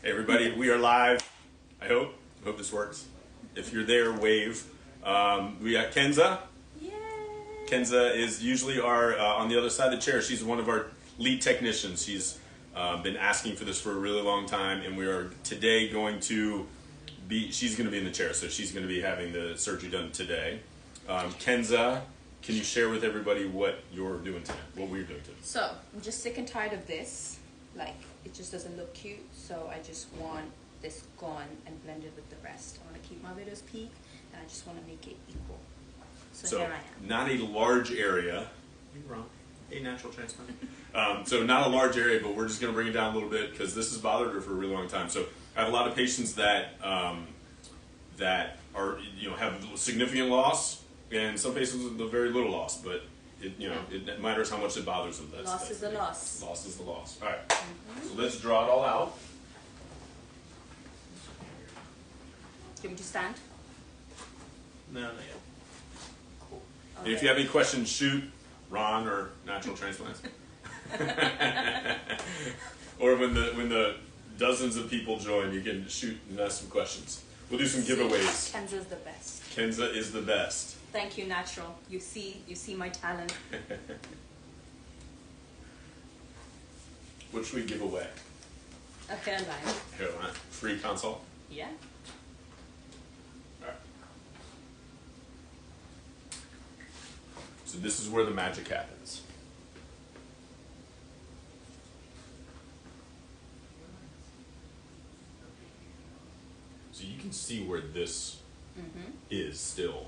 Hey everybody, we are live. I hope this works. If you're there, wave. We got Kenza. Yay! Kenza is usually our on the other side of the chair. She's one of our lead technicians. She's been asking for this for a really long time, and we are today going to be. She's going to be in the chair, so she's going to be having the surgery done today. Kenza, can you share with everybody what you're doing today? What we're doing today? So I'm just sick and tired of this. Like, it just doesn't look cute, so I just want this gone and blended with the rest. I want to keep my widow's peak, and I just want to make it equal. So here I am. Not a large area. You're wrong. A natural transplant. So not a large area, but we're just going to bring it down a little bit because this has bothered her for a really long time. So I have a lot of patients that that are have significant loss, and some patients with very little loss, but. It matters how much it bothers them. Loss is a loss. Loss is the loss. All right. So let's draw it all out. Do you want me to stand? No, not yet. Cool. Okay. And if you have any questions, shoot Ron or natural transplants. Or when the dozens of people join, you can shoot and ask some questions. We'll do some giveaways. Kenza's the best. Kenza is the best. Thank you, Natural. You see my talent. What should we give away? A hairline. Hairline. Free consult? Yeah. Alright. So this is where the magic happens. So you can see where this is still.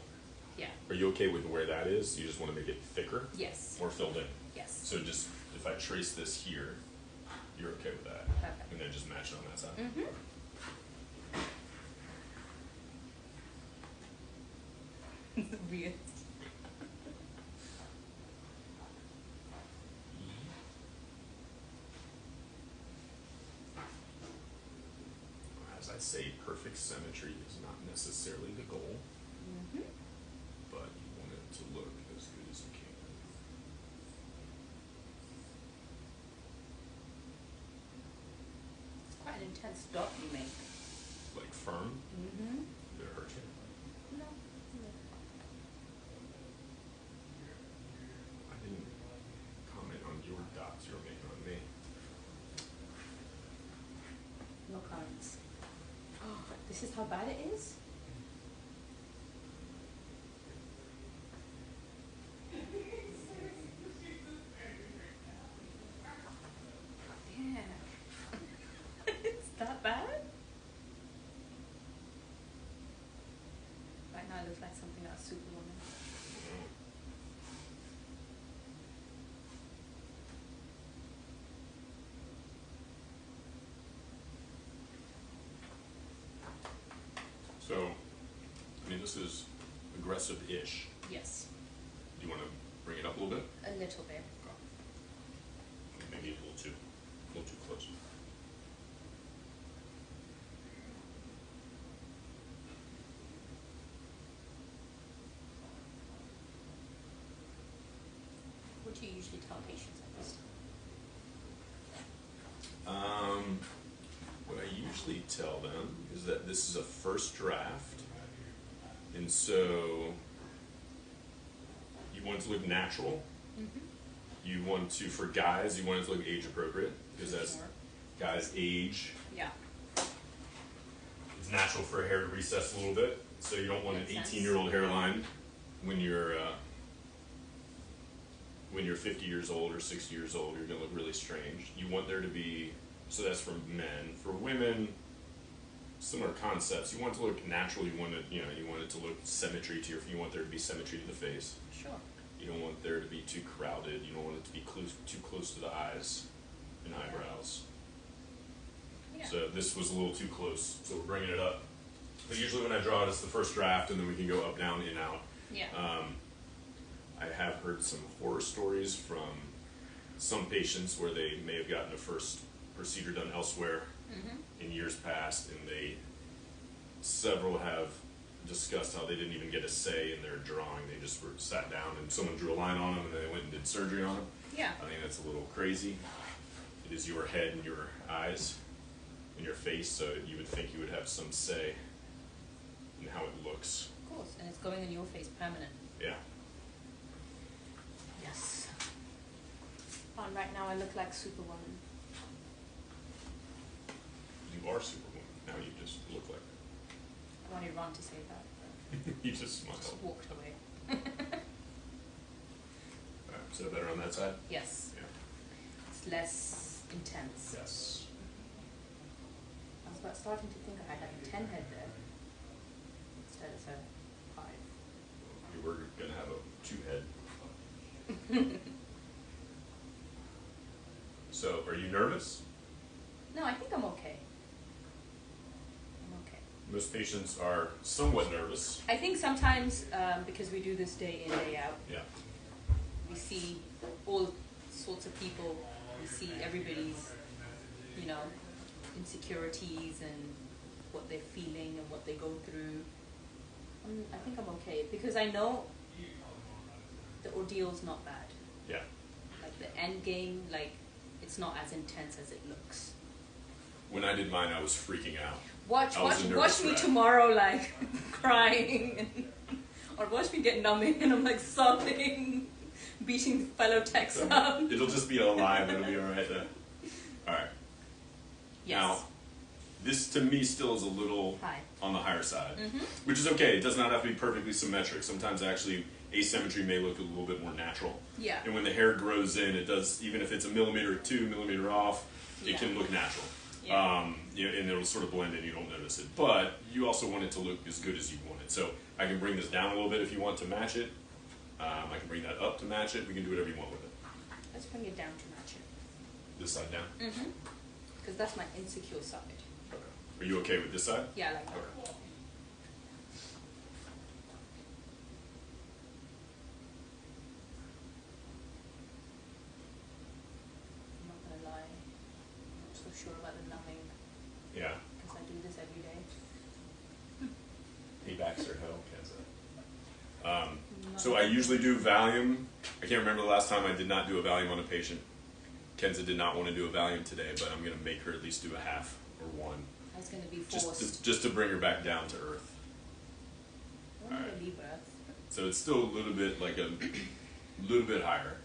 Yeah. Are you okay with where that is? You just want to make it thicker? Yes. Or filled in? Yes. So just, if I trace this here, you're okay with that? Perfect. And then just match it on that side? Weird. As I say, perfect symmetry is not necessarily the goal. But you want it to look as good as you can. It's quite an intense dot you make. Like firm? Did it hurt you? No. I didn't comment on your dots you were making on me. No comments. Oh, this is how bad it is? It's that bad? Right now it looks like something out of Superwoman. So, I mean, this is aggressive-ish. Yes. Do you want to bring it up a little bit? A little bit. Okay. Maybe a little too close. What do you usually tell patients at this What I usually tell them is that this is a first draft, and so you want it to look natural. You want to, for guys, you want it to look age appropriate, because as guys age, Yeah. it's natural for hair to recess a little bit, so you don't want an 18-year-old hairline when you're 50 years old or 60 years old. You're going to look really strange. You want there to be, so that's for men. For women, similar concepts. You want it to look natural. You want it, you want it to look symmetry to you want there to be symmetry to the face. Sure. You don't want there to be too crowded. You don't want it to be too close to the eyes and eyebrows. Yeah. So this was a little too close, so we're bringing it up. But usually when I draw it, it's the first draft, and then we can go up, down, in, out. Yeah. I have heard some horror stories from some patients where they may have gotten a first procedure done elsewhere in years past, and several have discussed how they didn't even get a say in their drawing. They just sat down and someone drew a line on them and they went and did surgery on them. Yeah. I think that's a little crazy. It is your head and your eyes. in your face, so you would think you would have some say in how it looks. Of course, and it's going in your face permanent. Yeah. Yes. And right now I look like Superwoman. You are Superwoman. Now you just look like I wanted Ron to say that, her. You just smiled. but walked away. Alright, is that better on that side? Yes. Yeah. It's less intense. Yes. I was starting to think I had like a 10 head there instead of a 5. You were gonna have a 2-head. So, are you nervous? No, I think I'm okay. I'm okay. Most patients are somewhat nervous. I think sometimes because we do this day in, day out, Yeah. we see all sorts of people. We see everybody's, you know, insecurities and what they're feeling and what they go through. I think I'm okay because I know the ordeal's not bad. Yeah. Like the end game, like it's not as intense as it looks. When I did mine, I was freaking out. Watch I was a nervous watch me wreck. tomorrow, like crying, or watch me get numbing and I'm like sobbing, beating fellow techs up. It'll just be alive. It'll be alright then. Alright. Yes. Now, this to me still is a little High. on the higher side, Mm-hmm. which is okay. It does not have to be perfectly symmetric. Sometimes actually asymmetry may look a little bit more natural. Yeah. And when the hair grows in, it does, even if it's a millimeter or 2 millimeter off, it Yeah. can look natural. Yeah. And it'll sort of blend in, you don't notice it. But you also want it to look as good as you want it. So I can bring this down a little bit if you want to match it. I can bring that up to match it. We can do whatever you want with it. Let's bring it down to match it. This side down? Mm-hmm. Because that's my insecure side. Okay. Are you okay with this side? Yeah, I like that. Okay. I'm not gonna lie. I'm not so sure about the numbing Yeah. because I do this every day. Paybacks are hell, Kenza. So I usually do Valium. I can't remember the last time I did not do a Valium on a patient. Kenza did not want to do a Valium today, but I'm going to make her at least do a half or one. I was gonna be forced. Just to bring her back down to earth. I want Alright. to leave Earth. So it's still a little bit like a little bit higher.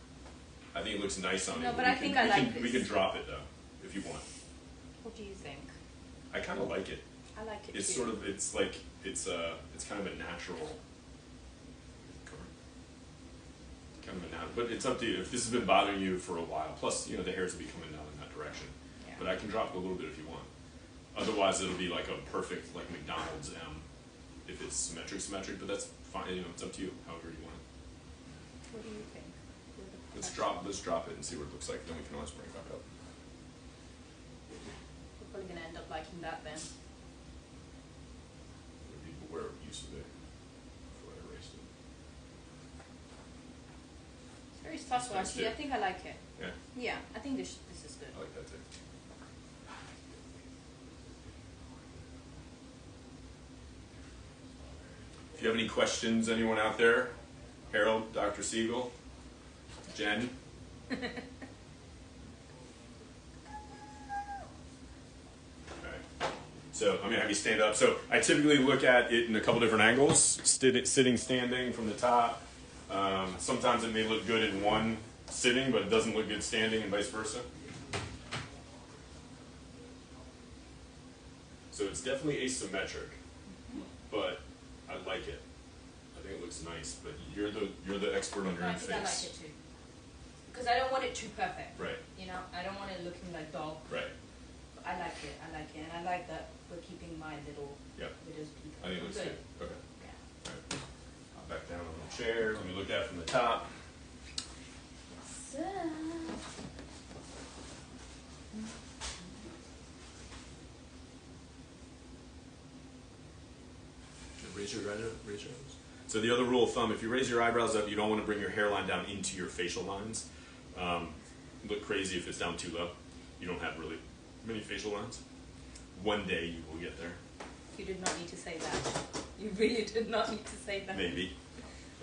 I think it looks nice on No, you. but I think I like We this. can drop it though, if you want. What do you think? I kind of like it. I like it It's too. sort of, it's like, it's kind of a natural. Kind of a natural, but it's up to you. If this has been bothering you for a while, plus, you know, the hairs will be coming down in that direction. Yeah. But I can drop it a little bit if you want. Otherwise, it'll be like a perfect, like McDonald's M, if it's symmetric, but that's fine, you know, it's up to you, however you want it. What do you think? You're the Let's professional. drop it and see what it looks like, then we can always bring it back up. We're probably gonna end up liking that then. Would be where it used to be, before I erased it. It's very subtle nice actually. too. I think I like it. Yeah, Yeah, I think this is good. I like that too. If you have any questions, anyone out there, Harold, Dr. Siegel, Jen. Okay. So I'm gonna have you stand up. So I typically look at it in a couple different angles, sitting, standing, from the top. Sometimes it may look good in one sitting, but it doesn't look good standing, and vice versa. So it's definitely asymmetric, but I like it. I think it looks nice, but you're the expert on your I own think I like face. it too. Because I don't want it too perfect. Right, You know, I don't want it looking like dog. right. I like it, and I like that we're keeping my little Yep. widow's peak. I think it looks good. Okay. Yeah. All right. I'll back down on the chair. Let me look at it from the top. So, Raise your eyebrows. So the other rule of thumb, if you raise your eyebrows up, you don't want to bring your hairline down into your facial lines. Look crazy if it's down too low. You don't have really many facial lines. One day you will get there. you did not need to say that. You really did not need to say that. Maybe.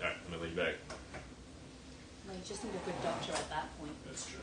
All right, I'm going to lay you back. No, you just need a good doctor at that point. That's true.